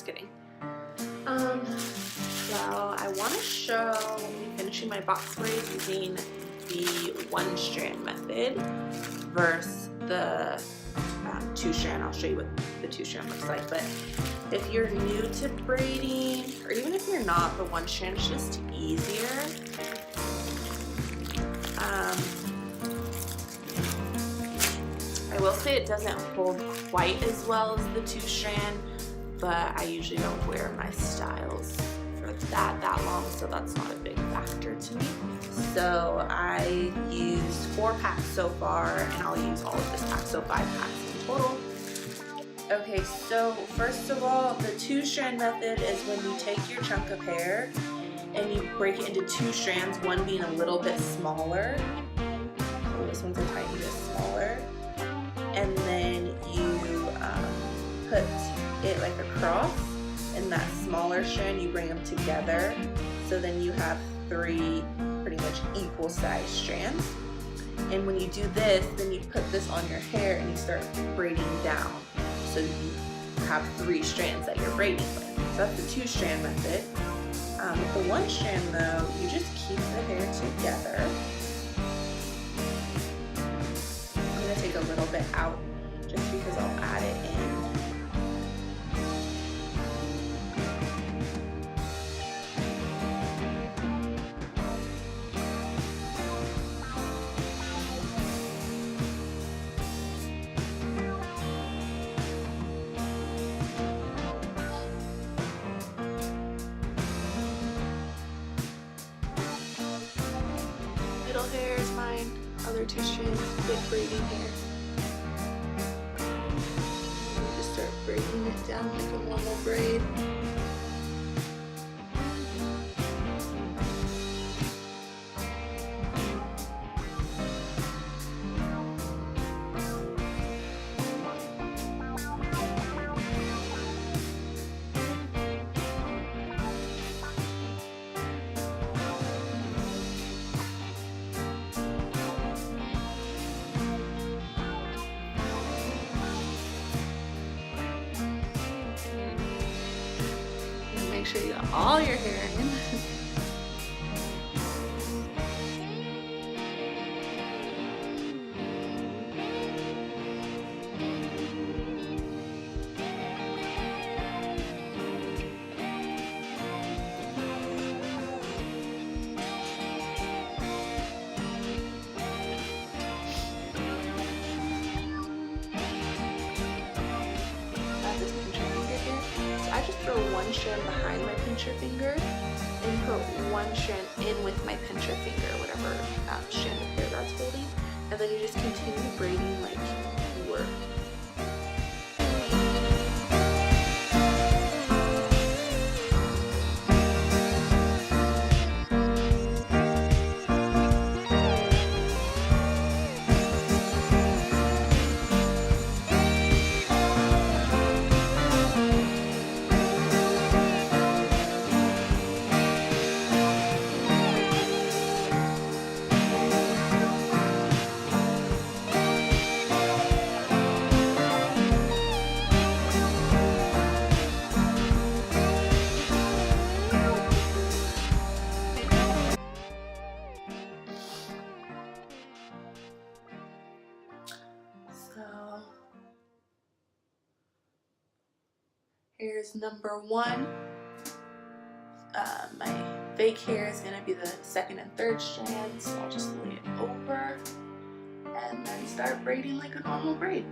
kidding. So I want to show me finishing my box braids using the 1-strand method versus the 2-strand. I'll show you what the 2-strand looks like. But if you're new to braiding, or even if you're not, the 1-strand is just easier. I will say it doesn't hold quite as well as the 2-strand, but I usually don't wear my styles for that long, so that's not a big factor to me. So I used 4 packs so far, and I'll use all of this pack, so 5 packs in total. Okay, so first of all, the 2-strand method is when you take your chunk of hair and you break it into 2 strands, one being a little bit smaller. So this one's a tiny bit smaller. And then you put it like across, and that smaller strand you bring them together, so then you have 3 pretty much equal sized strands. And when you do this, then you put this on your hair and you start braiding down, so you have 3 strands that you're braiding with. So that's the 2-strand method. With the 1-strand though, you just keep the hair together. I'm going to take a little bit out just because I'll add it in. Middle hair is mine, other 2 strands, big braiding hair. Just start braiding it down like a normal braid. Make sure you got all your hair in. I just throw 1 strand behind my pincher finger and put 1 strand in with my pincher finger, whatever strand of hair that's holding, and then you just continue braiding like you were. Here's number 1. My fake hair is going to be the 2nd and 3rd strands, so I'll just lay it over and then start braiding like a normal braid.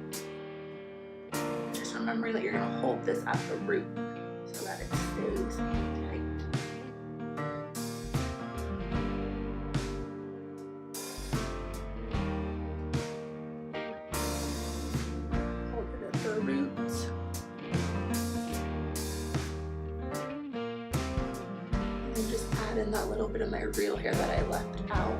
Just remember that you're going to hold this at the root so that it stays tight. Hold it at the root. And that little bit of my real hair that I left out.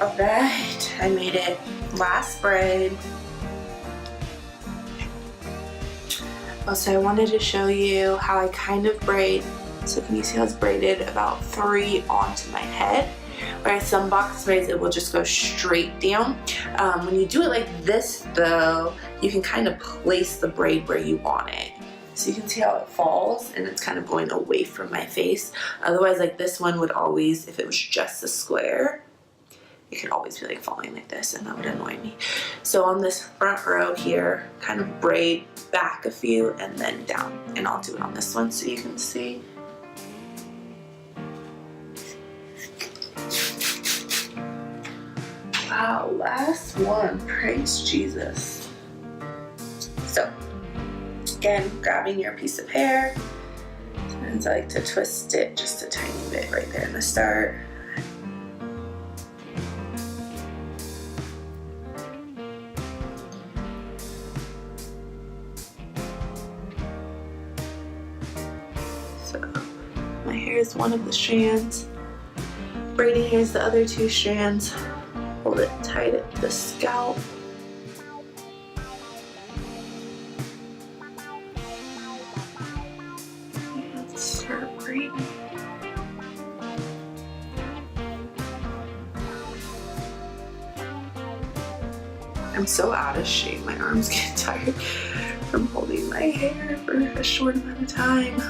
Alright, I made it. Last braid. Also, I wanted to show you how I kind of braid. So can you see how it's braided about 3 onto my head? Whereas some box braids, it will just go straight down. When you do it like this though, you can kind of place the braid where you want it. So you can see how it falls and it's kind of going away from my face. Otherwise, like this one would always, if it was just a square, it could always be like falling like this and that would annoy me. So on this front row here, kind of braid back a few and then down. And I'll do it on this one so you can see. Wow, last one, praise Jesus. So, again, grabbing your piece of hair, sometimes I like to twist it just a tiny bit right there in the start. So, my hair is one of the strands, braiding hair is the other 2 strands. Hold it tight at the scalp. And start braiding. I'm so out of shape. My arms get tired from holding my hair for a short amount of time.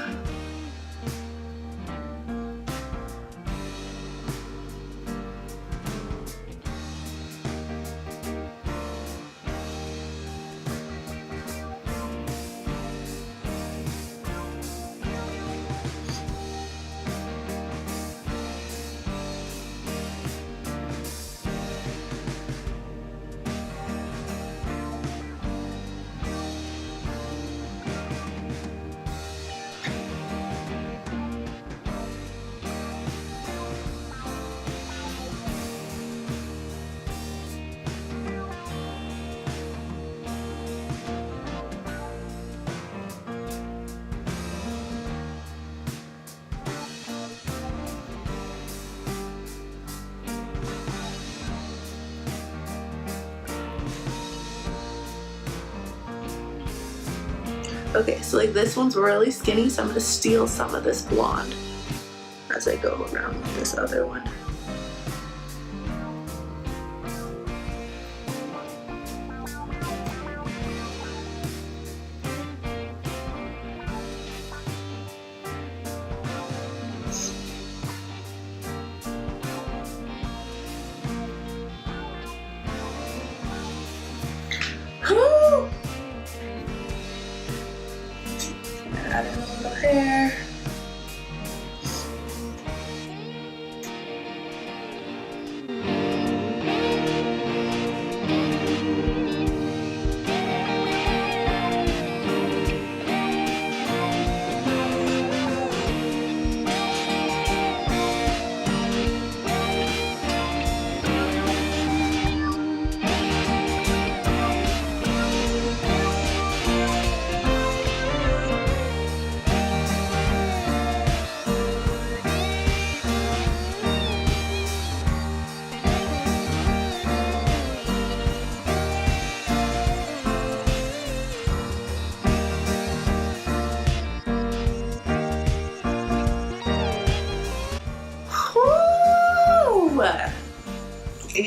Okay, so like this one's really skinny, so I'm gonna steal some of this blonde as I go around with this other one. Woo! Add in a little hair.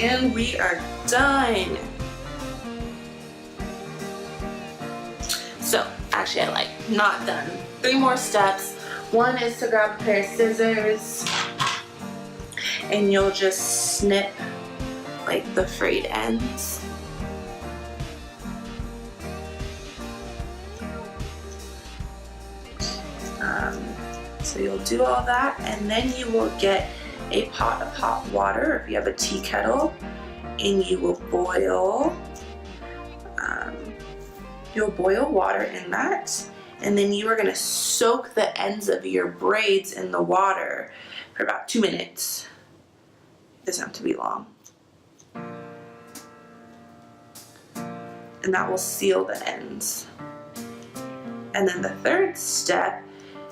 And we are done. So, actually I lied, not done. 3 more steps. One is to grab a pair of scissors and you'll just snip like the frayed ends. So you'll do all that and then you will get a pot of hot water if you have a tea kettle and you will boil water in that and then you are going to soak the ends of your braids in the water for about 2 minutes. It doesn't have to be long. And that will seal the ends. And then the third step,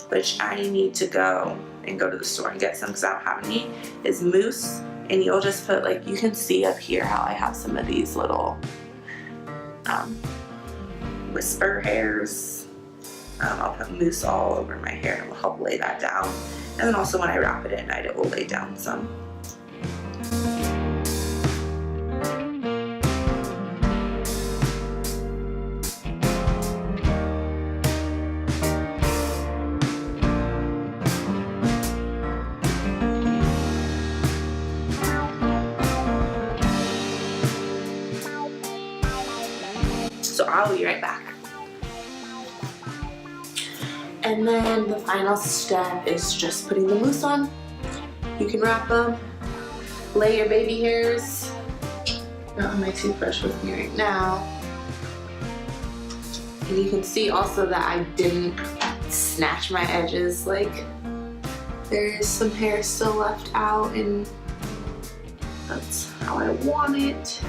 which I need to go to the store and get some because I don't have any, is mousse And you'll just put, like, you can see up here how I have some of these little whisper hairs. I'll put mousse all over my hair and it will help lay that down. And then also when I wrap it at night, it will lay down some. So I'll be right back. And then the final step is just putting the mousse on. You can wrap them, lay your baby hairs. I don't have my toothbrush with me right now. And you can see also that I didn't snatch my edges. Like, there's some hair still left out, and that's how I want it.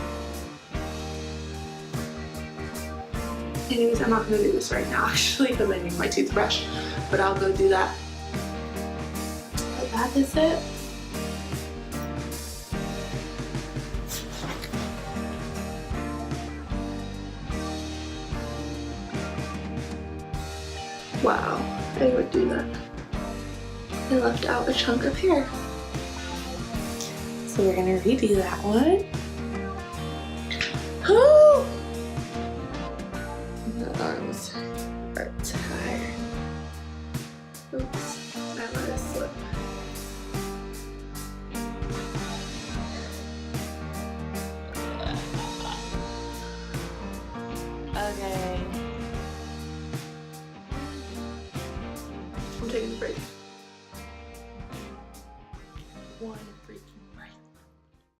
Anyways, I'm not gonna do this right now actually because I need my toothbrush, but I'll go do that. But that is it. Wow, I would do that. I left out a chunk of hair. So we're gonna redo that one. Oh! The arms are tired. Oops, I let it slip. Okay. I'm taking a break.